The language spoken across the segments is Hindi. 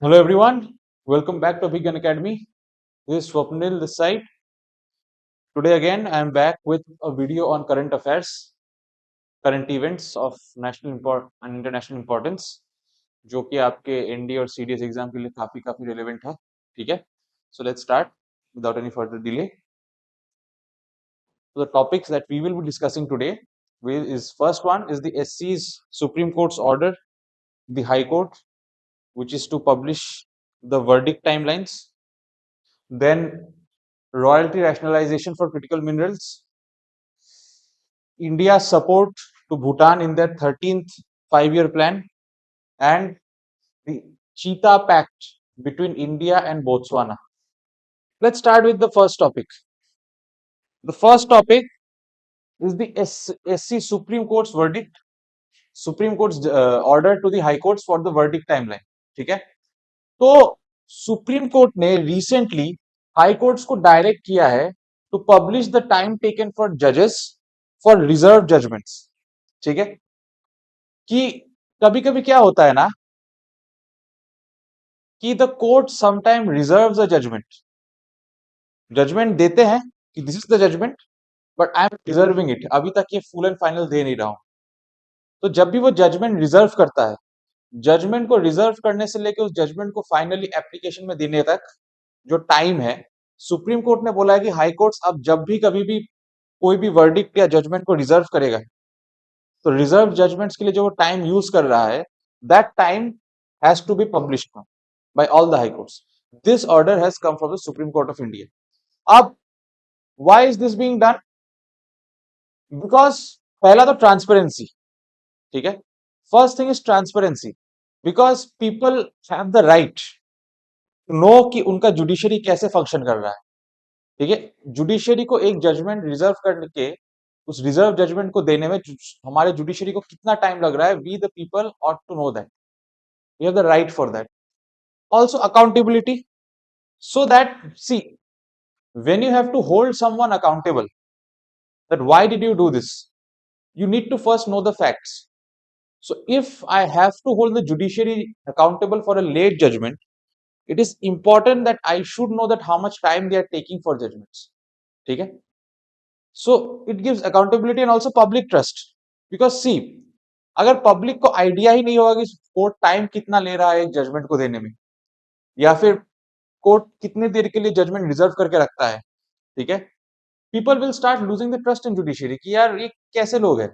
Hello everyone, welcome back to Big Gun Academy. This is Swapnil this side. Today again I am back with a video on current affairs, current events of national and international importance, जो कि आपके एनडी और सीडीएस एग्जाम के लिए काफी रिलेवेंट है. ठीक है, so let's start without any further delay. So the topics that we will be discussing today is first one is the SC's Supreme Court's order, the High Court, which is to publish the verdict timelines. Then royalty rationalization for critical minerals, India's support to Bhutan in their 13th five-year plan, and the Cheetah Pact between India and Botswana. Let's start with the first topic. The first topic is the SC Supreme Court's verdict, Supreme Court's order to the High Courts for the verdict timeline. ठीक है, तो सुप्रीम कोर्ट ने रिसेंटली हाई कोर्ट्स को डायरेक्ट किया है to publish the time taken for जजेस फॉर रिजर्व जजमेंट्स. ठीक है, कि कभी कभी क्या होता है ना कि the court sometime reserves a judgment. Judgment देते हैं कि this is the judgment but I am reserving it, अभी तक ये फुल एंड फाइनल दे नहीं रहा हूं. तो जब भी वो जजमेंट रिजर्व करता है, जजमेंट को रिजर्व करने से लेकर उस जजमेंट को फाइनली एप्लीकेशन में देने तक जो टाइम है, सुप्रीम कोर्ट ने बोला है कि हाई कोर्ट्स अब जब भी कभी भी कोई भी वर्डिक्ट या जजमेंट को रिजर्व करेगा, तो रिजर्व जजमेंट्स के लिए जो वो टाइम यूज कर रहा है, that time has to be published by all the high courts. This order has come from the supreme court of India. अब why is this being done? Because पहला तो ट्रांसपेरेंसी. ठीक है, first thing is transparency, because people have the right to know कि उनका जुडिशरी कैसे फंक्शन कर रहा है. ठीक है, जुडिशरी को एक जजमेंट रिजर्व करके उस रिजर्व जजमेंट को देने में हमारे जुडिशरी को कितना टाइम लग रहा है, we the people ought to know that. We have the right for that. Also accountability, so that see, when you have to hold someone accountable, that why did you do this, you need to first know the facts. So if I have to hold the judiciary accountable for a late judgment, it is important that I should know that how much time they are taking for judgments. ठीक है, so it gives accountability and also public trust, because see, अगर पब्लिक को आइडिया ही नहीं होगा कि कोर्ट टाइम कितना ले रहा है एक जजमेंट को देने में, या फिर कोर्ट कितने देर के लिए जजमेंट रिजर्व करके रखता है, ठीक है, people will start losing the trust in judiciary कि यार ये कैसे लोग हैं,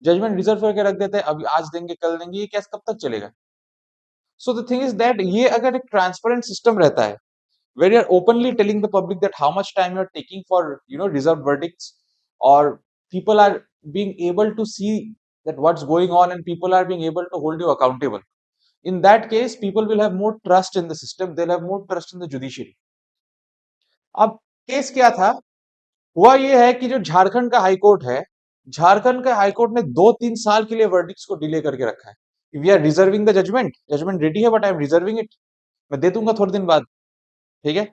जजमेंट रिजर्व करके रख देते हैं, अभी आज देंगे कल देंगे, ये कैसे कब तक चलेगा. So the thing is that ये अगर एक ट्रांसपेरेंट सिस्टम रहता है, where you're openly telling the public that how much time you're taking for reserved verdicts, or people are being able to see that what's going on and people are being able to hold you accountable, in that case people will have more trust in the system, they'll have more trust in the judiciary. अब केस क्या था, हुआ ये है कि जो झारखंड का हाई कोर्ट है, झारखंड का हाई कोर्ट ने 2-3 साल के लिए वर्डिक्ट्स को डिले करके रखा है. We are reserving the judgment, judgment ready है but I am reserving it, मैं दे दूंगा थोड़े दिन बाद. ठीक है,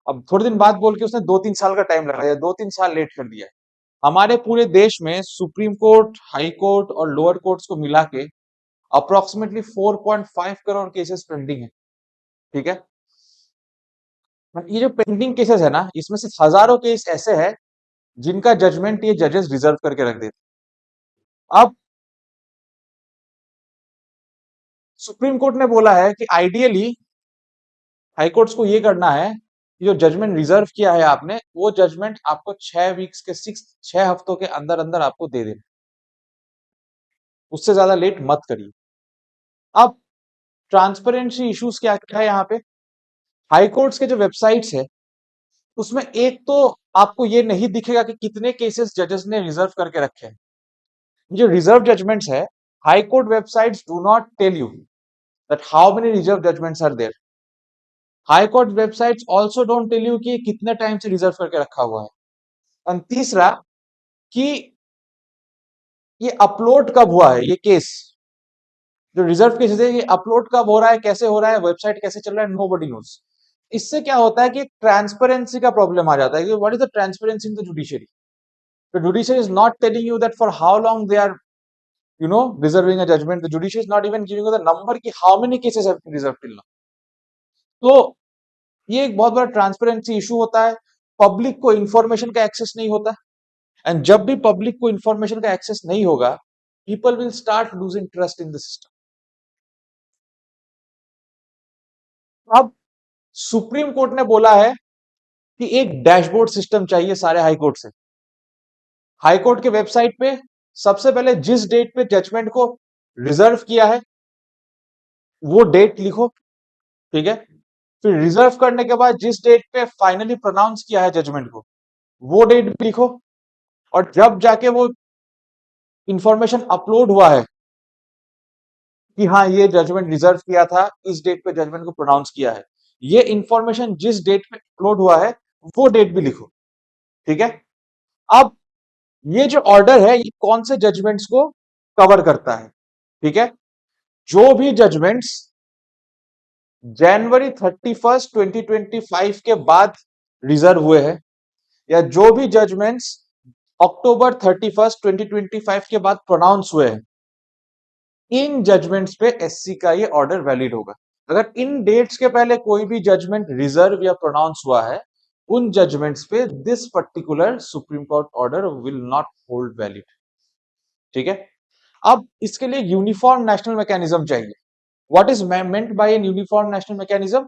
अब थोड़े दिन बाद बोल के उसने 2-3 साल का टाइम लगाया, 2-3 साल लेट कर दिया. हमारे पूरे देश में सुप्रीम कोर्ट, हाई कोर्ट और लोअर कोर्ट्स को मिला के अप्रोक्सीमेटली 4.5 करोड़ केसेस पेंडिंग है. ठीक है, ये जो पेंडिंग केसेस है ना, इसमें से हजारों केस ऐसे हैं जिनका जजमेंट ये जजेस रिजर्व करके रख देते. अब सुप्रीम कोर्ट ने बोला है कि आइडियली हाई कोर्ट्स को ये करना है कि जो जजमेंट रिजर्व किया है आपने, वो जजमेंट आपको 6 हफ्तों के अंदर अंदर आपको दे देना, उससे ज्यादा लेट मत करिए. अब ट्रांसपेरेंसी इश्यूज क्या है यहाँ पे, हाई कोर्ट्स के जो वेबसाइट्स है उसमें एक तो आपको ये नहीं दिखेगा कि कितने केसेस जजेस ने रिजर्व करके रखे हैं. जो रिजर्व जजमेंट्स है, high court websites do not tell you that how many reserve judgments are there. High court websites also don't tell you कि कितने टाइम से रिजर्व करके रखा हुआ है. और तीसरा कि ये अपलोड कब हुआ है, ये केस जो रिजर्व केसेस है, ये अपलोड कब हो रहा है, कैसे हो रहा है, वेबसाइट कैसे चल रहा है, नोबडी नोस. इससे क्या होता है कि ट्रांसपेरेंसी का प्रॉब्लम आ जाता है कि what is the transparency in the judiciary. The judiciary is not telling you that for how long they are reserving a judgment. The judiciary is not even giving you the number ki how many cases have been reserved till now. तो ये एक बहुत बड़ा ट्रांसपेरेंसी इशू होता है। पब्लिक को इंफॉर्मेशन का एक्सेस नहीं होता, एंड जब भी पब्लिक को इंफॉर्मेशन का एक्सेस नहीं होगा, people will start losing trust in the system. अब सुप्रीम कोर्ट ने बोला है कि एक डैशबोर्ड सिस्टम चाहिए सारे हाई कोर्ट से। हाई कोर्ट के वेबसाइट पे सबसे पहले जिस डेट पे जजमेंट को रिजर्व किया है वो डेट लिखो, ठीक है। फिर रिजर्व करने के बाद जिस डेट पे फाइनली प्रोनाउंस किया है जजमेंट को वो डेट भी लिखो, और जब जाके वो इंफॉर्मेशन अपलोड हुआ है कि हाँ ये जजमेंट रिजर्व किया था, इस डेट पे जजमेंट को प्रोनाउंस किया है, ये इंफॉर्मेशन जिस डेट पे अपलोड हुआ है वो डेट भी लिखो, ठीक है। अब ये जो ऑर्डर है ये कौन से जजमेंट्स को कवर करता है, ठीक है। जो भी जजमेंट्स जनवरी 31 2025 के बाद रिजर्व हुए हैं, या जो भी जजमेंट्स अक्टूबर 31 2025 के बाद प्रोनाउंस हुए हैं, इन जजमेंट्स पे एससी का ये ऑर्डर वैलिड होगा। अगर इन डेट्स के पहले कोई भी जजमेंट रिजर्व या प्रोनाउंस हुआ है, उन जजमेंट्स पे this particular Supreme Court order will not hold valid, ठीक है। अब इसके लिए यूनिफॉर्म नेशनल मैकेनिज्म चाहिए। What is meant by an uniform national mechanism?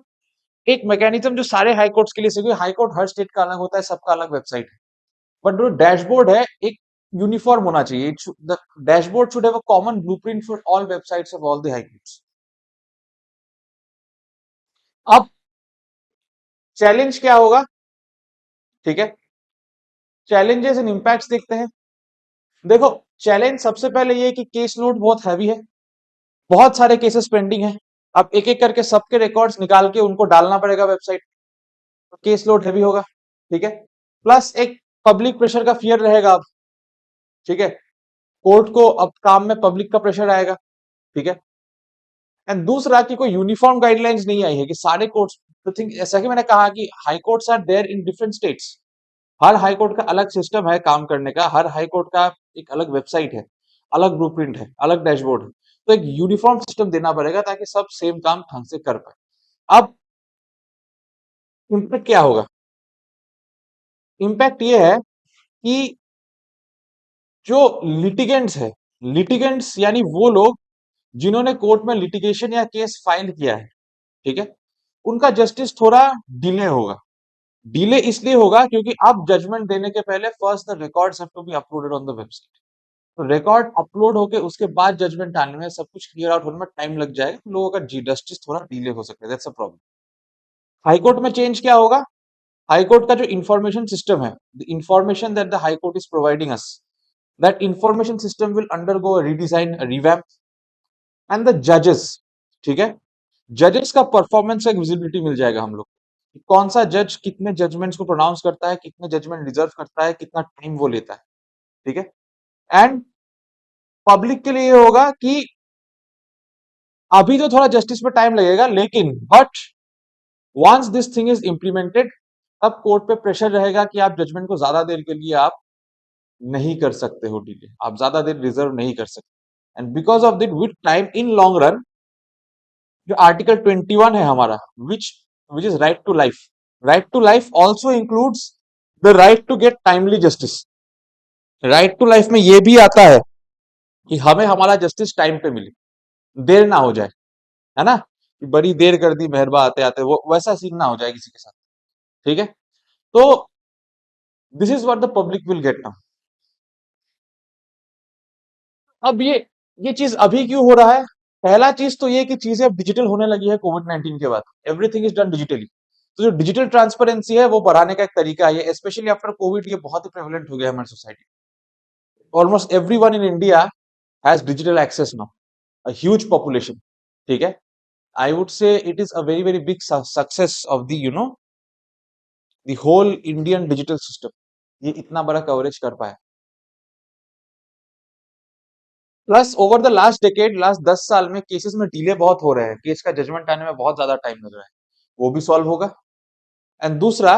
एक मैकेनिज्म जो सारे हाई कोर्ट्स के लिए सही, हाई कोर्ट हर स्टेट का अलग होता है, सबका अलग वेबसाइट है, बट जो डैशबोर्ड है एक यूनिफॉर्म होना चाहिए। The dashboard should have a common blueprint for all websites of all the high courts. अब चैलेंज क्या होगा, ठीक है। चैलेंजेस एंड इंपैक्ट्स देखते हैं। देखो, चैलेंज सबसे पहले ये कि केस लोड बहुत हैवी है, बहुत सारे केसेस पेंडिंग है। अब एक एक करके सबके रिकॉर्ड्स निकाल के उनको डालना पड़ेगा वेबसाइट, तो केस लोड हैवी होगा, ठीक है। प्लस एक पब्लिक प्रेशर का फियर रहेगा अब, ठीक है। कोर्ट को अब काम में पब्लिक का प्रेशर आएगा, ठीक है। एंड दूसरा कि कोई यूनिफॉर्म गाइडलाइंस नहीं आई है कि सारे कोर्ट्स, तो थिंक ऐसा कि मैंने कहा कि high courts are there in different states. हर हाई कोर्ट का अलग सिस्टम है काम करने का, हर हाई कोर्ट का एक अलग वेबसाइट है, अलग ब्लूप्रिंट है, अलग डैशबोर्ड है। तो एक यूनिफॉर्म सिस्टम देना पड़ेगा ताकि सब सेम काम ढंग से कर पाए। अब इम्पैक्ट क्या होगा? इम्पैक्ट ये है कि जो लिटिगेंट्स है, लिटिगेंट्स यानी वो लोग जिन्होंने कोर्ट में लिटिगेशन या केस फाइल किया है, ठीक है, उनका जस्टिस थोड़ा डिले होगा। डिले इसलिए होगा क्योंकि अब जजमेंट देने के पहले first the records have to be uploaded on the website. तो रिकॉर्ड अपलोड होके उसके बाद जजमेंट आने में, सब कुछ क्लियर आउट होने में टाइम लग जाएगा, तो लोगों का जस्टिस थोड़ा डिले हो सकता है, दैट्स अ प्रॉब्लम। हाईकोर्ट में चेंज क्या होगा? हाईकोर्ट का जो इंफॉर्मेशन सिस्टम है, the information that the high court is providing us, that information system will undergo a redesign, a revamp. And the जजेस, ठीक है, जजेस का परफॉर्मेंस एक विजिबिलिटी मिल जाएगा हम लोग को। कौन सा जज कितने जजमेंट्स को प्रोनाउंस करता है, कितने जजमेंट रिजर्व करता है, कितना टाइम वो लेता है, ठीक है। एंड पब्लिक के लिए ये होगा कि अभी तो थोड़ा जस्टिस में टाइम लगेगा, लेकिन but once this thing is implemented, तब कोर्ट पे प्रेशर रहेगा कि आप जजमेंट को ज्यादा देर के लिए आप नहीं कर सकते हो डिले, आप ज्यादा देर रिजर्व नहीं कर सकते। And because of that with time in long run, जो आर्टिकल 21 है हमारा, which which is right to life, right to life also includes the right to get timely justice. Right to life में ये भी आता है कि हमें हमारा जस्टिस टाइम पे मिले, देर ना हो जाए, है ना, कि बड़ी देर कर दी मेहरबा आते आते, वो वैसा सीन ना हो जाए किसी के साथ, ठीक है। तो this is what the public will get now. अब ये चीज अभी क्यों हो रहा है? पहला चीज तो ये कि चीजें अब डिजिटल होने लगी है कोविड-19 के बाद, एवरीथिंग इज डन डिजिटली। तो जो डिजिटल ट्रांसपेरेंसी है वो बढ़ाने का एक तरीका है, स्पेशली आफ्टर कोविड ये बहुत ही प्रेवलेंट हो गया है हमारी society. Almost everyone in India has digital access now, a huge population, ठीक है। I would say it is a very very big success of the the whole Indian digital system, ये इतना बड़ा कवरेज कर पाया। Plus over the last decade, last 10 साल में केसेस में डिले बहुत हो रहे हैं, केस का जजमेंट आने में बहुत ज्यादा टाइम लग रहा है, वो भी सॉल्व होगा। एंड दूसरा,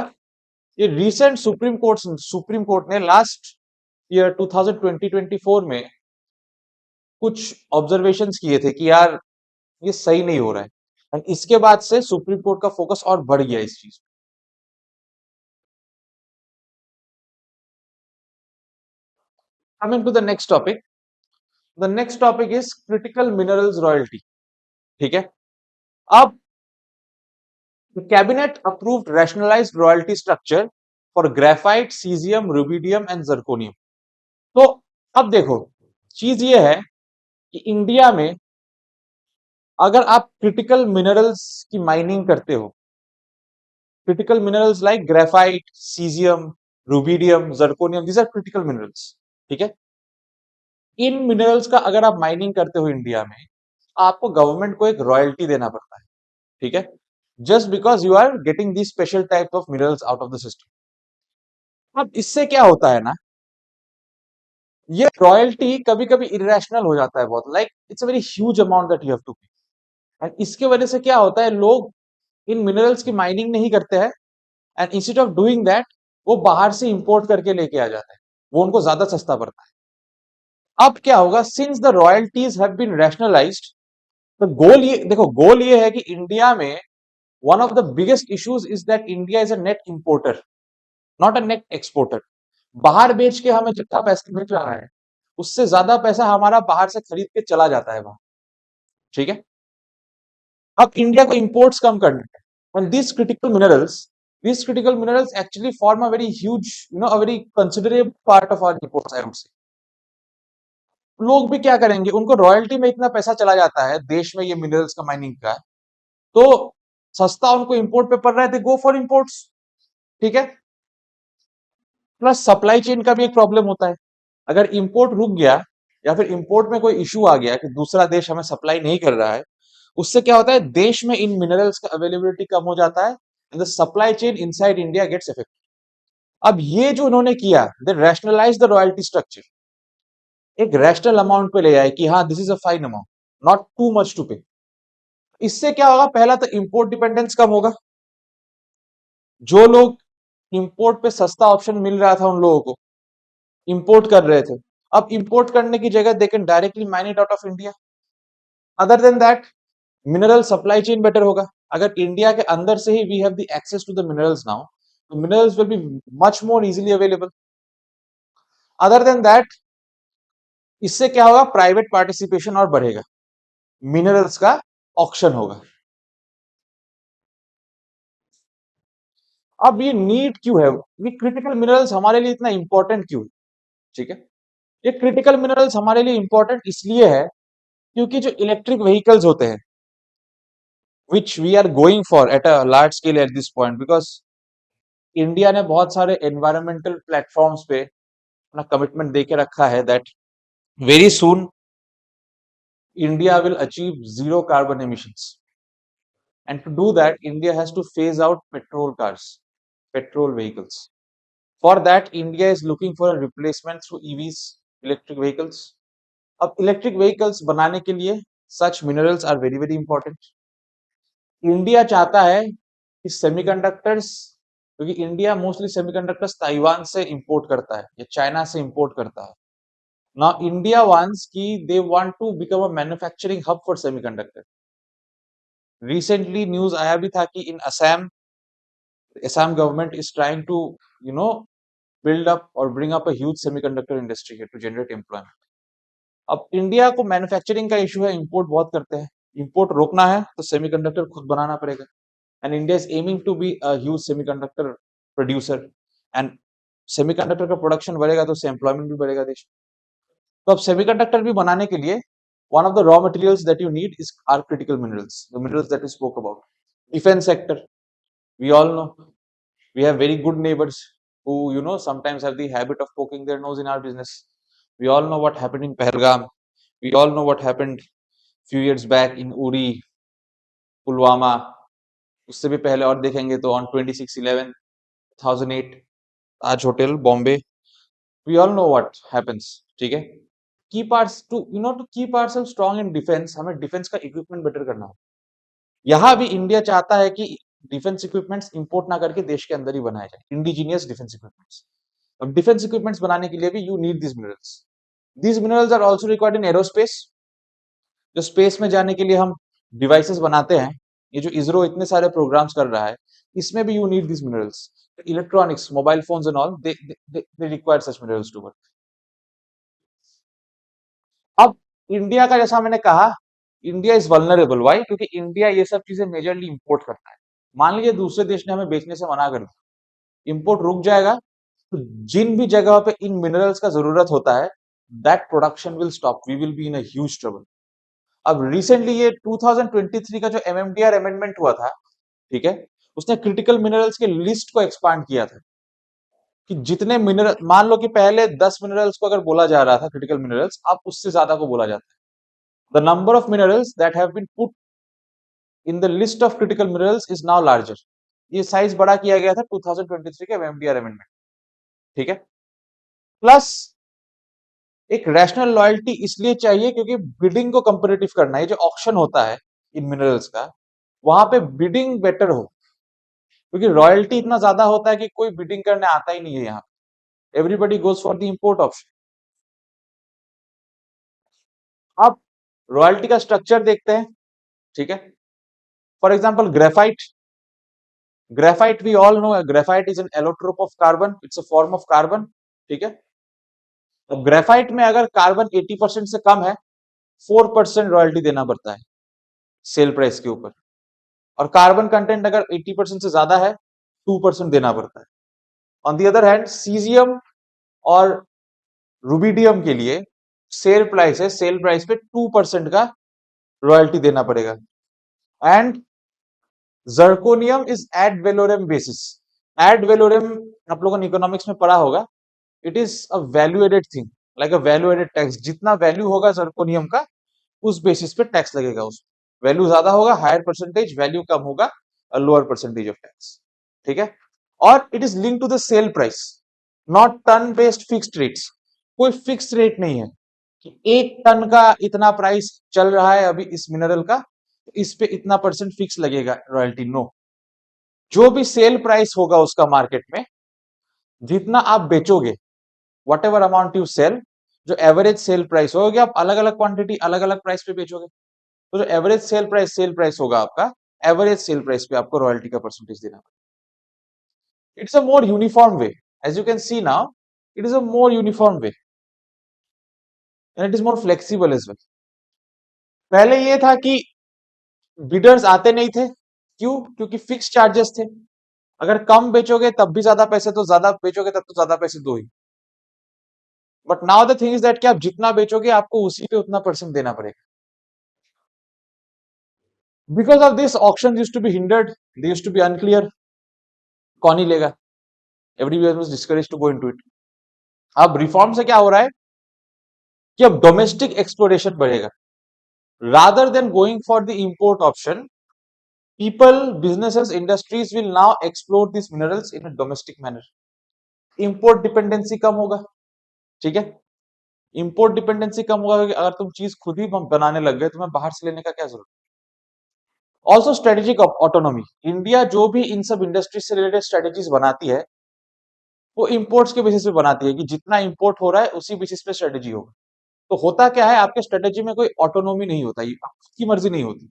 ये रिसेंट सुप्रीम कोर्ट ने लास्ट ईयर 2020-24 में कुछ ऑब्जर्वेशंस किए थे कि यार ये सही नहीं हो रहा है। एंड इसके बाद से सुप्रीम कोर्ट का फोकस और बढ़ गया इस चीज। Coming to the next topic, the next topic is critical minerals royalty. ठीक है, अब cabinet approved rationalised royalty structure for graphite, caesium, rubidium and zirconium. तो अब देखो, चीज ये है कि इंडिया में अगर आप क्रिटिकल मिनरल्स की माइनिंग करते हो, critical minerals like graphite, caesium, rubidium, zirconium, these are critical minerals. ठीक है, इन मिनरल्स का अगर आप माइनिंग करते हो इंडिया में, आपको गवर्नमेंट को एक रॉयल्टी देना पड़ता है। ठीक है, just because you are getting the special type of minerals out of the system. अब इससे क्या होता है ना, ये रॉयल्टी कभी कभी इरेशनल हो जाता है बहुत, like it's a very huge amount that you have to pay. And इसके वजह से क्या होता है, लोग इन मिनरल्स की माइनिंग नहीं करते हैं, and instead of doing that वो बाहर से इंपोर्ट करके लेके आ जाते हैं, वो उनको ज्यादा सस्ता पड़ता है। अब क्या होगा, since the royalties have been rationalised, तो गोल ये देखो, गोल ये है कि इंडिया में one of the biggest issues is that India is a net importer, not a net exporter. बाहर बेच के हमें जितना पैसा मिल रहा है, उससे ज्यादा पैसा हमारा बाहर से खरीद के चला जाता है वहां। ठीक है, अब इंडिया को इंपोर्ट्स कम करने हैं, and these critical minerals actually form a very huge, a very considerable part of our imports, I would say. लोग भी क्या करेंगे, उनको रॉयल्टी में इतना पैसा चला जाता है देश में ये मिनरल्स का माइनिंग का, तो सस्ता उनको इंपोर्ट पे पड़ रहा है, दे गो फॉर इंपोर्ट्स। ठीक है, प्लस सप्लाई चेन का भी एक प्रॉब्लम होता है। अगर इंपोर्ट रुक गया या फिर इंपोर्ट में कोई इश्यू आ गया कि दूसरा देश हमें सप्लाई नहीं कर रहा है, उससे क्या होता है, देश में इन मिनरल्स का अवेलेबिलिटी कम हो जाता है, and the supply chain inside India gets affected. अब ये जो उन्होंने किया, they rationalise the royalty structure, एक रैशनल अमाउंट पे ले आए कि हाँ this is a fine amount, not too much to pay. इससे क्या होगा, पहला तो इंपोर्ट डिपेंडेंस कम होगा, जो लोग इंपोर्ट पे सस्ता ऑप्शन मिल रहा था उन लोगों को, इंपोर्ट कर रहे थे, अब इंपोर्ट करने की जगह they can directly mine it out of India. Other than that, mineral supply chain better होगा। अगर इंडिया के अंदर से ही we have the access to the minerals now, तो minerals will be much more easily available. Other than that, इससे क्या होगा, प्राइवेट पार्टिसिपेशन और बढ़ेगा, मिनरल्स का ऑक्शन होगा। अब ये नीड क्यों है, ये क्रिटिकल मिनरल्स हमारे लिए इतना इंपॉर्टेंट क्यों है? ठीक है, ये क्रिटिकल मिनरल्स हमारे लिए इंपॉर्टेंट इसलिए है क्योंकि जो इलेक्ट्रिक व्हीकल्स होते हैं, which we are going for at a large scale at this point, because India ने बहुत सारे एनवायरमेंटल प्लेटफॉर्म्स पे अपना कमिटमेंट दे के रखा है that very soon India will achieve zero carbon emissions, and to do that India has to phase out petrol cars, petrol vehicles. For that India is looking for a replacement through EVs, electric vehicles. अब इलेक्ट्रिक व्हीकल्स बनाने के लिए such minerals are very very important. India चाहता है कि सेमीकंडक्टर्स, क्योंकि इंडिया मोस्टली सेमीकंडक्टर्स ताइवान से इंपोर्ट करता है या चाइना से इंपोर्ट करता है। नाउ इंडिया वांट्स कि they want to become a manufacturing hub for semiconductor. Recently news आया भी था कि in Assam, Assam government is trying to you know build up or bring up a huge semiconductor industry here to generate employment. अब इंडिया को मैन्युफैक्चरिंग का इशू है, इंपोर्ट बहुत करते हैं, इंपोर्ट रोकना है तो सेमीकंडक्टर खुद बनाना पड़ेगा, and India is aiming to be a huge semiconductor producer, and semiconductor का प्रोडक्शन बढ़ेगा तो उससे एम्प्लॉयमेंट भी बढ़ेगा देश। तो अब सेमीकंडक्टर भी बनाने के लिए one of the raw materials that you need is are critical minerals, the minerals that we spoke about. Defense sector, we all know we have very good neighbors who sometimes have the habit of poking their nose in our business. We all know what happened in Pahalgam, we all know what happened few years back in Uri, Pulwama, उससे भी पहले और देखेंगे तो on 26/11/2008 Taj hotel Bombay, we all know what happens. ठीक है, की parts to keep ourselves strong in defence, हमें डिफेंस का इक्विपमेंट बेटर करना हो। यहां भी इंडिया चाहता है कि डिफेंस इक्विपमेंट्स इंपोर्ट ना करके देश के अंदर ही बनाए जाए, इंडिजीनियस डिफेंस इक्विपमेंट्स। अब डिफेंस इक्विपमेंट्स बनाने के लिए भी you need this minerals. These minerals are also required in aerospace, जो स्पेस में जाने के लिए हम डिवाइसेस बनाते हैं, ये जो इसरो इतने सारे प्रोग्राम्स कर रहा है, इसमें भी you need this minerals. Electronics, mobile phones and all, they require such minerals to work. अब इंडिया का, जैसा मैंने कहा, इंडिया इज वल्नरेबल। व्हाई? क्योंकि इंडिया ये सब चीजें मेजरली इंपोर्ट करता है। मान लीजिए दूसरे देश ने हमें बेचने से मना कर दिया, इंपोर्ट रुक जाएगा, तो जिन भी जगह पे इन मिनरल्स का जरूरत होता है, that production will stop, we will be in a huge trouble. अब रिसेंटली ये 2023 का जो एमएमडीआर अमेंडमेंट हुआ था, ठीक है, उसने क्रिटिकल मिनरल्स के लिस्ट को एक्सपांड किया था कि जितने मिनरल, मान लो कि पहले 10 मिनरल्स को अगर बोला जा रहा था क्रिटिकल मिनरल्स, अब उससे ज्यादा को बोला जाता है। The number of minerals that have been put in the list of critical minerals is now larger. ये साइज बड़ा किया गया था 2023 के एमएमडीआर अमेंडमेंट, ठीक है। प्लस एक रैशनल लॉयल्टी इसलिए चाहिए क्योंकि बिडिंग को कंपेरेटिव करना है। जो ऑक्शन होता है इन मिनरल्स का, वहां पे बिडिंग बेटर हो, क्योंकि रॉयल्टी इतना ज्यादा होता है कि कोई बिडिंग करने आता ही नहीं है यहाँ। Everybody goes for the import option. अब रॉयल्टी का स्ट्रक्चर देखते हैं, ठीक है। For example graphite, graphite we all know, graphite is an allotrope of carbon, it's a form of carbon, ठीक है। अब ग्रेफाइट में अगर कार्बन 80% से कम है, 4% रॉयल्टी देना पड़ता है सेल प्राइस के ऊपर, और कार्बन कंटेंट अगर 80% से ज्यादा है, 2% देना पड़ता है। On the other hand caesium और रूबिडियम के लिए सेल प्राइस है, सेल प्राइस पे 2% का रॉयल्टी देना पड़ेगा। And zirconium is ad valorem basis. Ad valorem आप लोगों ने इकोनॉमिक्स में पढ़ा होगा, it is a value added thing, like a value added tax. जितना वैल्यू होगा जर्कोनियम का, उस बेसिस पे टैक्स लगेगा। उस वैल्यू ज्यादा होगा हायर परसेंटेज, वैल्यू कम होगा लोअर परसेंटेज ऑफ टैक्स, ठीक है। और it is link to the sale price, not ton based fixed rates. कोई फिक्स रेट नहीं है कि 1 टन का इतना प्राइस चल रहा है अभी इस मिनरल का, तो इस पे इतना परसेंट फिक्स लगेगा रॉयल्टी। नो, जो भी सेल प्राइस होगा उसका मार्केट में, जितना आप बेचोगे, whatever amount you sell, जो एवरेज सेल प्राइस होगी, आप अलग अलग क्वांटिटी अलग अलग प्राइस पे बेचोगे, तो जो एवरेज सेल प्राइस होगा आपका, एवरेज सेल प्राइस पे आपको रॉयल्टी का परसेंटेज देना पड़ेगा। It's a more uniform way, as you can see now, it is a more uniform way and it is more flexible as well. पहले ये था कि बिडर्स आते नहीं थे, क्यों? क्योंकि फिक्स चार्जेस थे। अगर कम बेचोगे तब भी ज्यादा पैसे दो, ज्यादा बेचोगे तब तो ज्यादा पैसे दो ही। But now the thing is that कि आप जितना बेचोगे आपको उसी पे उतना परसेंट देना पड़ेगा। Because of this auction used to be hindered, they used to be unclear, कौन ही लेगा, everyone was discouraged to go into it. अब रिफॉर्म से क्या हो रहा है कि अब डोमेस्टिक एक्सप्लोरेशन बढ़ेगा। Rather than going for the import option, people, businesses, industries will now explore these minerals in a domestic manner. Import dependency कम होगा, ठीक है। इंपोर्ट डिपेंडेंसी कम होगा क्योंकि अगर तुम चीज खुद ही बनाने लग गए, तुम्हें बाहर से लेने का क्या जरूरत। ऑल्सो स्ट्रेटेजिक ऑटोनॉमी, इंडिया जो भी इन सब इंडस्ट्रीज से रिलेटेड स्ट्रेटेजीज बनाती है, वो इंपोर्ट्स के बेसिस पे बनाती है कि जितना इंपोर्ट हो रहा है उसी बेसिस पे स्ट्रेटेजी होगा। तो होता क्या है, आपके स्ट्रेटेजी में कोई ऑटोनॉमी नहीं होता, ये आपकी मर्जी नहीं होती।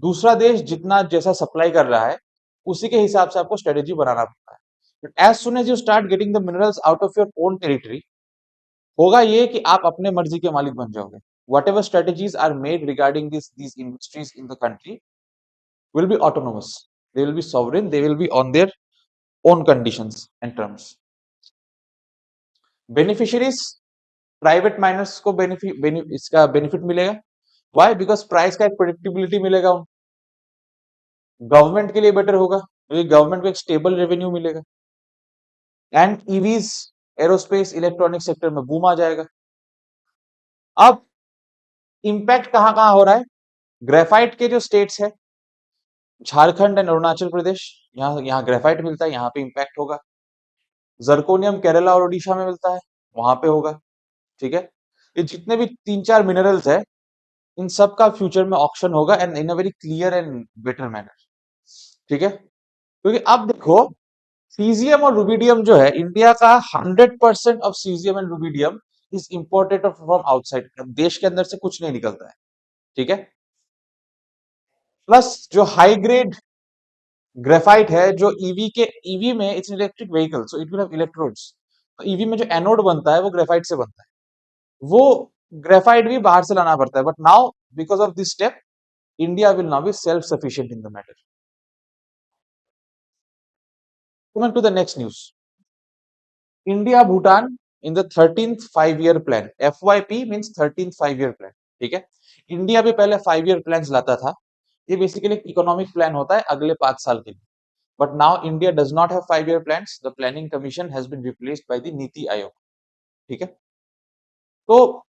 दूसरा देश जितना जैसा सप्लाई कर रहा है, उसी के हिसाब से आपको स्ट्रेटेजी बनाना पड़ता है। But as soon as you start getting the minerals out of your own territory, होगा ये कि आप अपने मर्जी के मालिक बन जाओगे। Whatever strategies are made regarding these industries in the country will be autonomous, they will be sovereign, they will be on their own conditions and terms. Beneficiaries, private miners को इसका बेनिफिट मिलेगा। वाई? बिकॉज प्राइस का एक प्रेडिक्टेबिलिटी मिलेगा, गवर्नमेंट के लिए बेटर होगा क्योंकि गवर्नमेंट को एक स्टेबल रेवेन्यू मिलेगा। And EVs, aerospace, electronic sector में बूम आ जाएगा। अब इंपैक्ट कहां कहां हो रहा है? ग्रेफाइट के जो स्टेट्स है, झारखंड एंड अरुणाचल प्रदेश, यहाँ यहाँ ग्रेफाइट मिलता है, यहाँ पे इंपैक्ट होगा। जर्कोनियम केरला और ओडिशा में मिलता है, वहां पे होगा, ठीक है। ये जितने भी 3-4 मिनरल्स है, इन सब का फ्यूचर में ऑक्शन होगा and in a very clear and better manner, ठीक है। क्योंकि अब देखो, सीजियम और रुबिडियम जो है, इंडिया का 100% of caesium and rubidium is imported from outside. देश के अंदर से कुछ नहीं निकलता है, ठीक है। प्लस जो हाई ग्रेड ग्रेफाइट है, जो ईवी के ईवी में it's electric vehicle so it will have electrodes. तो ईवी में जो एनोड बनता है वो ग्रेफाइट से बनता है। वो ग्रेफाइट भी बाहर से लाना पड़ता है, but now because of this step India will now be self sufficient in the matter. Coming to the next news, India Bhutan in the 13th 5 year plan. FYP means 13th 5 year plan. ठीक है, इंडिया भी पहले 5 year प्लान्स लाता था। ये बेसिकली एक इकोनॉमिक प्लान होता है अगले 5 साल के लिए। But now India does not have 5 year plans. The planning commission has been replaced by the NITI Aayog. ठीक है, तो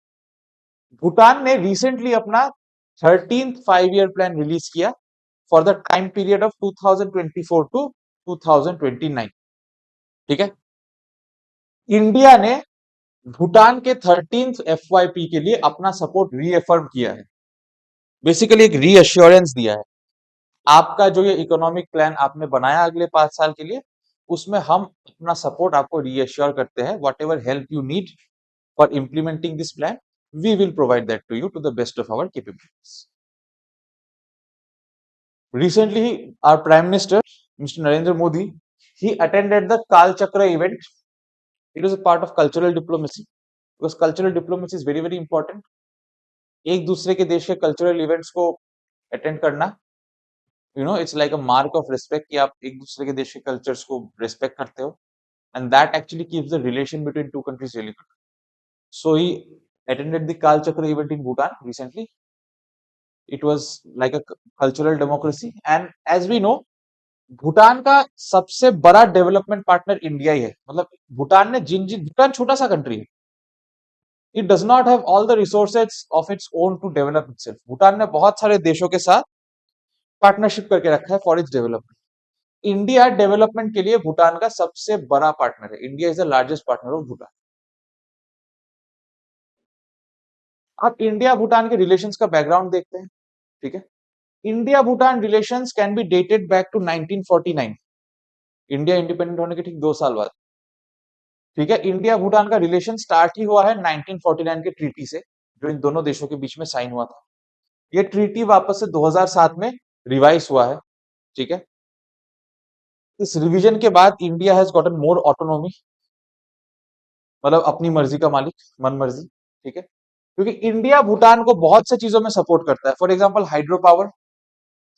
भूटान ने रिसेंटली अपना 13th 5 year प्लान रिलीज किया for the time period of 2024 to 2029। ठीक है, इंडिया ने भूटान के 13th FYP के लिए अपना सपोर्ट रीअफर्म किया है। बेसिकली एक रीअश्योरेंस दिया है, आपका जो ये इकोनॉमिक प्लान आपने बनाया अगले 5 साल के लिए, उसमें हम अपना सपोर्ट आपको रीअश्योर करते हैं। Whatever help you need for implementing this plan, we will provide that to you to the best of our capabilities. Recently, our Prime Minister, Mr. Narendra Modi, he attended the Kal Chakra event. It was a part of cultural diplomacy because cultural diplomacy is very, very important. एक दूसरे के देश के कल्चरल इवेंट्स को अटेंड करना, it's like a mark of respect कि आप एक दूसरे के देश के कल्चर्स को रिस्पेक्ट करते हो, and that actually keeps the relation between two countries really good. So he attended the Kal Chakra event in Bhutan recently. It was like a cultural democracy, and as we know, Bhutan का सबसे बड़ा डेवलपमेंट पार्टनर इंडिया ही है। मतलब भूटान ने जिन जिन भूटान छोटा सा कंट्री है, it does not have all the resources of its own to develop itself. Bhutan ने बहुत सारे देशों के साथ पार्टनरशिप करके रखा है for its development. India development के लिए भूटान का सबसे बड़ा पार्टनर है। India is the largest partner of Bhutan. आप इंडिया भूटान के रिलेशंस का बैकग्राउंड देखते हैं। ठीक है, India Bhutan relations can be dated back to 1949, India independent होने के ठीक 2 साल बाद। ठीक है, इंडिया भूटान का रिलेशन स्टार्ट ही हुआ है 1949 के ट्रीटी से, जो इन दोनों देशों के बीच में साइन हुआ था। ये ट्रीटी वापस से 2007 में रिवाइज हुआ है। ठीक है, इस रिवीजन के बाद India has gotten more autonomy, मतलब अपनी मर्जी का मालिक, मन मर्जी। ठीक है, क्योंकि इंडिया भूटान को बहुत से चीजों में सपोर्ट करता है। For example hydro power,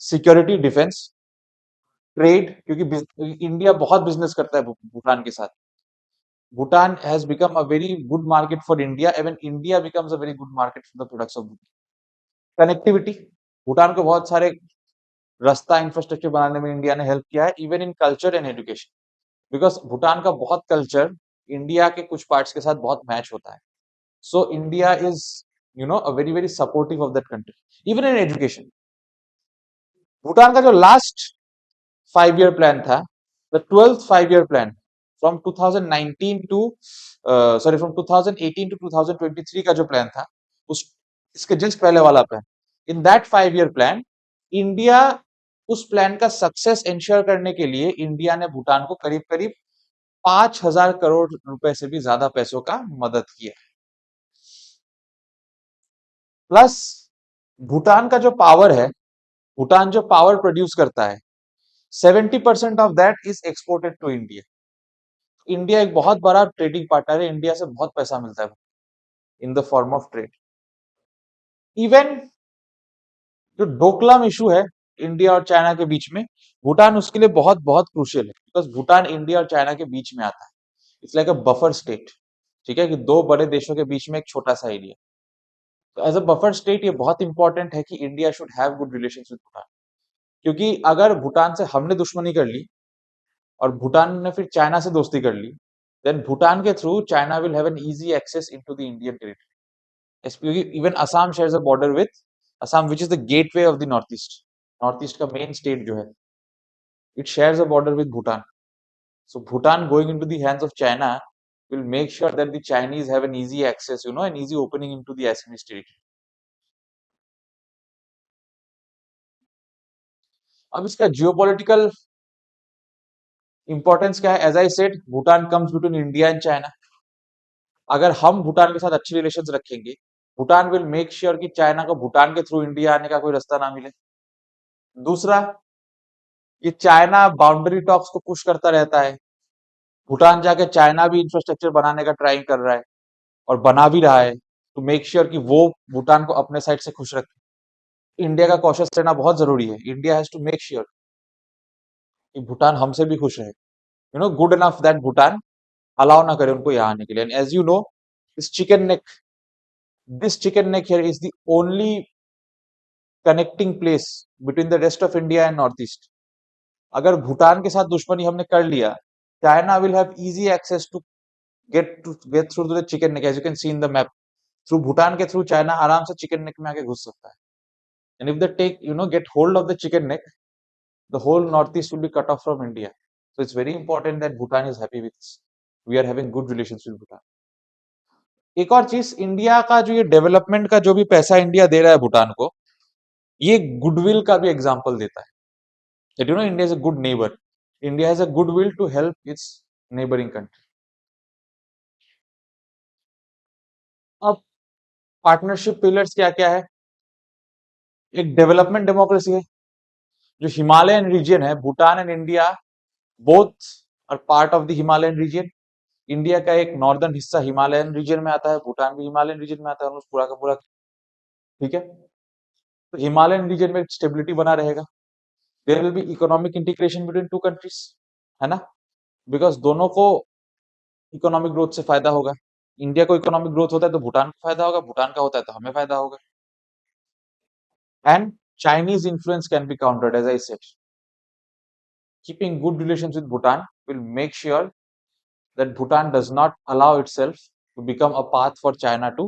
security, defence, trade, क्योंकि इंडिया बहुत बिजनेस करता है भूटान के साथ। Bhutan has become a very good market for India. Even India becomes a very good market for the products of Bhutan. Connectivity, Bhutan को बहुत सारे रास्ता इंफ्रास्ट्रक्चर बनाने में इंडिया ने हेल्प किया है, even in culture and education, because Bhutan का बहुत कल्चर इंडिया के कुछ पार्ट्स के साथ बहुत मैच होता है। So India is a very very supportive of that country, even in education. Bhutan का जो लास्ट 5 year प्लान था, the 12th 5 year plan from 2019 to from 2018 to 2023 का जो प्लान था, उस इसके जस्ट पहले वाला plan, in that 5 year plan, India उस प्लान का सक्सेस इंश्योर करने के लिए इंडिया ने भूटान को करीब करीब 5,000 करोड़ रुपए से भी ज्यादा पैसों का मदद किया। प्लस भूटान का जो पावर है, भूटान जो पावर प्रोड्यूस करता है, 70% of that is exported to India. India एक बहुत बड़ा ट्रेडिंग पार्टनर है, इंडिया से बहुत पैसा मिलता है in the form of trade. Even जो डोकलाम इशू है इंडिया और चाइना के बीच में, भूटान उसके लिए बहुत बहुत क्रूशियल है, बिकॉज भूटान इंडिया और चाइना के बीच में आता है। It's like a buffer state. ठीक है, कि दो बड़े देशों के बीच में एक छोटा सा एरिया। तो एज अ बफर स्टेट ये बहुत इंपॉर्टेंट है कि India should have good relation with Bhutan, क्योंकि अगर भूटान से हमने दुश्मनी कर ली और भूटान ने फिर चाइना से दोस्ती कर ली, देन भूटान के through China will have an easy access into the Indian territory. Even Assam shares a border with Assam, which is the gateway of the north east. North east का मेन स्टेट जो है, it shares a border with Bhutan. So Bhutan going into the hands of China will make sure that the Chinese have an easy access, an easy opening into the Assamese territory. अब इसका जियोपॉलिटिकल इंपॉर्टेंस क्या है? As I said, Bhutan comes between India and China. अगर हम भूटान के साथ अच्छे रिलेशंस रखेंगे, भूटान विल मेक श्योर कि चाइना को भूटान के थ्रू इंडिया आने का कोई रास्ता ना मिले। दूसरा, ये चाइना बाउंड्री टॉक्स को पुश करता रहता है। भूटान जाके चाइना भी इंफ्रास्ट्रक्चर बनाने का ट्राई कर रहा है और बना भी रहा है, टू मेक श्योर कि वो भूटान को अपने साइड से खुश रखे। इंडिया का कॉशियस रहना बहुत जरूरी है। India has to make sure कि भूटान हमसे भी खुश रहे, good enough that Bhutan allow ना करे उनको यहाँ आने के लिए। And as you know, this chicken neck this chicken neck here is the only connecting place between the rest of India and north east. अगर भूटान के साथ दुश्मनी हमने कर लिया, China will have easy access to get through the chicken neck, as you can see in the map. Through Bhutan के थ्रू चाइना आराम से चिकन नेक में आके घुस सकता है। And if they take get hold of the chicken neck, the whole northeast will be cut off from India. So it's very important that Bhutan is happy with this. We are having good relations with Bhutan. एक और चीज, इंडिया का जो ये डेवलपमेंट का जो भी पैसा इंडिया दे रहा है भूटान को, ये गुडविल का भी एग्जांपल देता है। That India is a good neighbour. India has a goodwill to help its neighbouring country. अब पार्टनरशिप पिलर्स क्या क्या है? एक डेवलपमेंट डेमोक्रेसी है। जो हिमालयन रीजन है, Bhutan and India both are part of the Himalayan region. India का एक नॉर्दर्न हिस्सा हिमालयन रीजन में आता है, भूटान भी हिमालयन रीजन में आता है, ऑलमोस्ट पूरा का पूरा। ठीक है, तो हिमालयन रीजन में स्टेबिलिटी बना रहेगा। There will be economic integration between two countries, है ना, बिकॉज दोनों को इकोनॉमिक ग्रोथ से फायदा होगा। इंडिया को इकोनॉमिक ग्रोथ होता है तो भूटान को फायदा होगा, भूटान का होता है तो हमें फायदा होगा। And Chinese influence can be countered, as I said. Keeping good relations with Bhutan will make sure that Bhutan does not allow itself to become a path for China to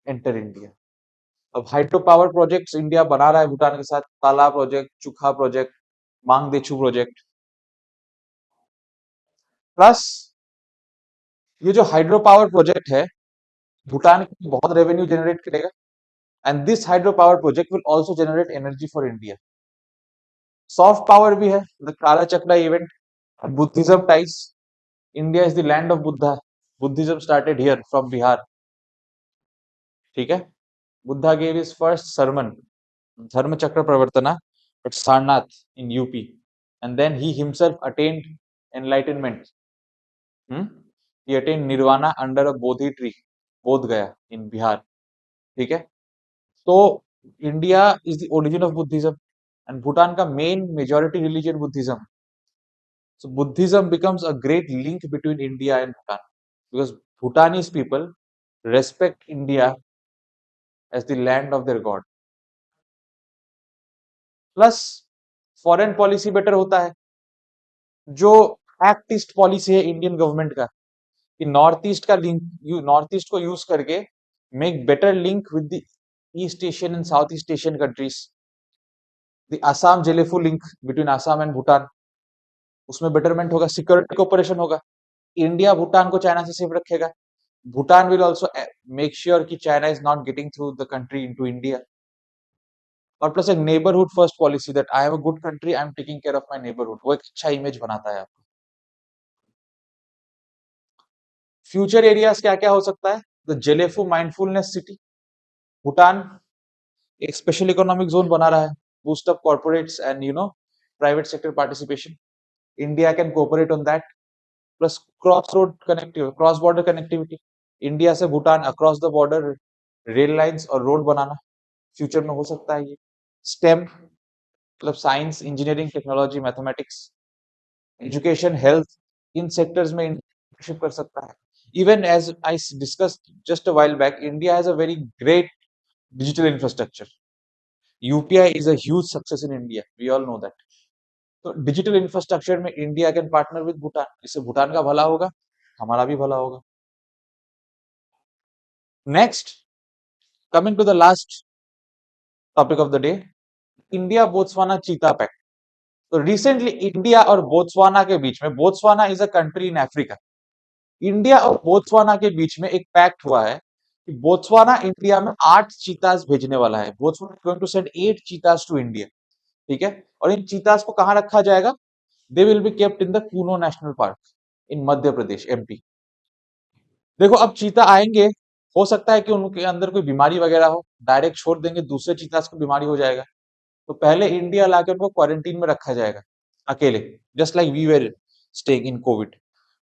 enter India. अब हाइड्रो पावर प्रोजेक्ट्स इंडिया बना रहा है भूटान के साथ, Tala project, Chukha project, Mangdechhu project. Plus ये जो हाइड्रो पावर प्रोजेक्ट है, भूटान को बहुत रेवेन्यू जनरेट करेगा। And this hydro power project will also generate energy for India. Soft power भी है, the Kalachakra event, Buddhism ties. India is the land of Buddha. Buddhism started here from Bihar. ठीक है, Buddha gave his first sermon, धर्म चक्र प्रवर्तना, at Sarnath in UP, and then he himself attained enlightenment. He attained nirvana under a bodhi tree, बोध गया in Bihar. ठीक है, तो India is the origin of Buddhism and Bhutan का main majority religion Buddhism. So Buddhism becomes a great link between India and Bhutan because Bhutanese people respect India as the land of their god. Plus foreign policy better होता है। जो एक्ट ईस्ट पॉलिसी है इंडियन गवर्नमेंट का, कि नॉर्थ ईस्ट को यूज करके make better link with the east Asian and south east Asian countries. The Assam Gelephu link between Assam and Bhutan, उसमें बेटरमेंट होगा, सिक्योरिटी कोऑपरेशन होगा। इंडिया भूटान को चाइना से सेफ रखेगा। Bhutan will also make sure कि China is not getting through the country into India. और प्लस एक neighbourhood first policy, that I am a good country, I am taking care of my neighbourhood, वो एक अच्छा इमेज बनाता है आपको। फ्यूचर एरियाज क्या क्या हो सकता है? The Gelephu mindfulness city, Bhutan एक स्पेशल इकोनॉमिक जोन बना रहा है, boost up corporates and private sector participation. India can cooperate on that. Plus cross border connectivity, India से Bhutan across the border rail lines और रोड बनाना फ्यूचर में हो सकता है। ये स्टेम मतलब science, engineering, technology, mathematics, education, health, इन सेक्टर्स में इंटर्नशिप कर सकता है। Even as I discussed just a while back, India has a very great digital infrastructure. UPI is a huge success in India. We all know that. तो डिजिटल इंफ्रास्ट्रक्चर में India can partner with Bhutan, इससे भूटान का भला होगा, हमारा भी भला होगा। Next, coming to the last topic of the day, India Botswana cheetah pact. तो रिसेंटली इंडिया और बोत्सवाना के बीच में, Botswana is a country in Africa, India और बोत्सवाना के बीच में एक पैक्ट हुआ है कि बोत्सवाना इंडिया में 8 चीतास भेजने वाला है। Botswana going to send 8 cheetahs to India. ठीक है, और इन चीतास को कहां रखा जाएगा? They will be kept in the Kuno national park in Madhya Pradesh, MP. देखो, अब चीता आएंगे, हो सकता है कि उनके अंदर कोई बीमारी वगैरह हो, डायरेक्ट छोड़ देंगे दूसरे चीतास को बीमारी हो जाएगा। तो पहले इंडिया लाके उनको क्वारंटीन में रखा जाएगा अकेले, just like we were staying in COVID,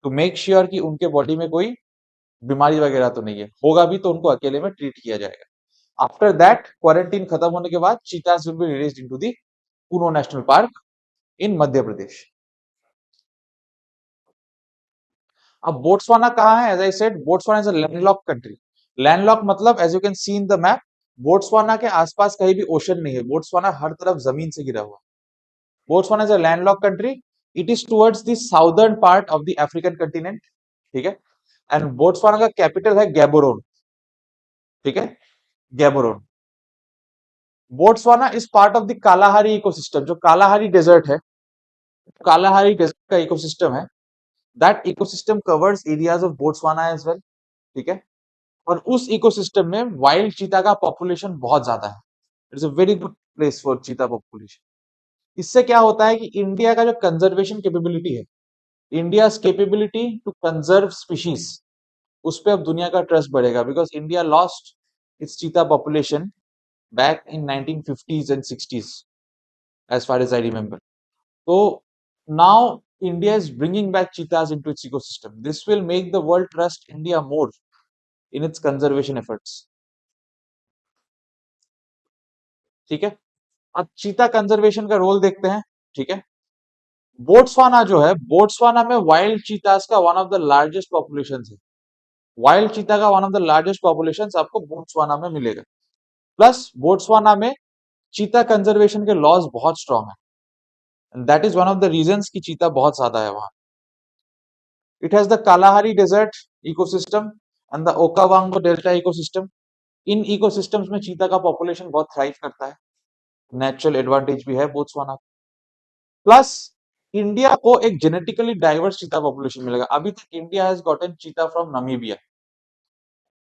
to make sure कि उनके बॉडी में कोई बीमारी वगैरह तो नहीं है, होगा भी तो उनको अकेले में ट्रीट किया जाएगा। आफ्टर दैट क्वारंटीन खत्म होने के बाद cheetahs will be released into the Kuno national park in Madhya Pradesh. अब बोट्सवाना कहाँ है? As I said, Botswana is a landlocked country. Landlock मतलब as you can see in the map, Botswana के आसपास कहीं भी ओशन नहीं है, बोट्सवाना हर तरफ जमीन से घिरा हुआ है। Botswana is a landlocked country, it is towards the southern part of the African continent, ठीक है। एंड बोट्सवाना का कैपिटल है गैबोरोन, ठीक है, Gaborone. Botswana is part of the Kalahari ecosystem, जो कालाहारी डेजर्ट है, कालाहारी डेजर्ट का इकोसिस्टम है, that ecosystem covers areas of Botswana as well, ठीक है। और उस इकोसिस्टम में वाइल्ड चीता का पॉपुलेशन बहुत ज्यादा है, it is a very good place for cheetah population. इससे क्या होता है कि इंडिया का जो कंजर्वेशन कैपेबिलिटी है, India capability to conserve species, उस पे अब दुनिया का ट्रस्ट बढ़ेगा, because India lost its cheetah population back in 1950s and 60s, as far as I remember. So now India is bringing back cheetahs into its ecosystem. This will make the world trust India more in its conservation efforts. ठीक है, अब चीता कंजर्वेशन का रोल देखते हैं, ठीक है। बोट्सवाना जो है, बोट्सवाना में वाइल्ड चीतास का one of the largest population है, वाइल्ड चीता का one of the largest population आपको बोट्सवाना में मिलेगा। प्लस बोट्सवाना में चीता कंजर्वेशन के लॉज बहुत स्ट्रांग है, and that is one of the reasons कि चीता बहुत ज्यादा है वहां। It has the Kalahari Desert ecosystem and the Okavango Delta ecosystem. In ecosystems में चीता का पॉपुलेशन बहुत थ्राइव करता है, नेचुरल एडवांटेज भी है बोत्सवाना। प्लस इंडिया को एक जेनेटिकली डाइवर्स चीता पॉपुलेशन मिलेगा। अभी तक इंडिया हैज गॉटन चीता from Namibia,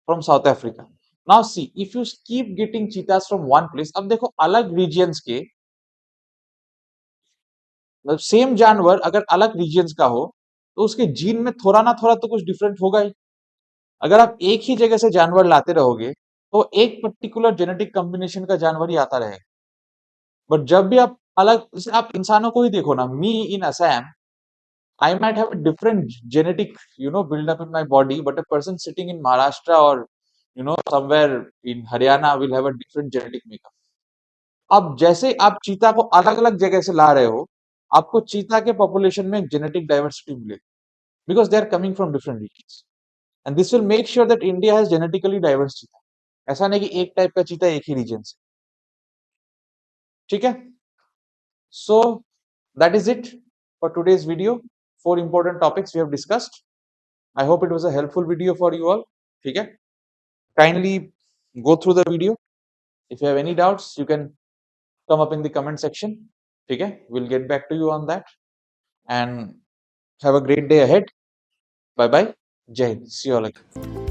from south Africa. Now see, if you keep getting चीतास from one place, अब देखो अलग रीजियंस के, मतलब सेम जानवर अगर अलग रीजियंस का हो तो उसके जीन में थोड़ा ना थोड़ा तो कुछ डिफरेंट होगा ही। अगर आप एक ही जगह से जानवर लाते रहोगे तो एक पर्टिकुलर जेनेटिक कॉम्बिनेशन का जानवर ही आता रहेगा। बट जब भी आप अलग, जैसे आप इंसानों को ही देखो ना, me in Assam, I might have a different genetic, build up in my body, but a person sitting in Maharashtra or somewhere in Haryana will have a different genetic makeup. अब जैसे आप चीता को अलग अलग जगह से ला रहे हो, आपको चीता के पॉपुलेशन में जेनेटिक डाइवर्सिटी मिलेगी, because they are coming from different regions, and this will make sure that India has genetically diverse cheetah. ऐसा नहीं कि एक टाइप का चीता एक ही रीजन से, ठीक है। So that is it for today's video. 4 important topics we have discussed. I hope it was a helpful video for you all, ठीक है। Kindly go through the video. If you have any doubts, you can come up in the comment section, ठीक है। We'll get back to you on that, and have a great day ahead. Bye bye. Jai Hind. See you all again.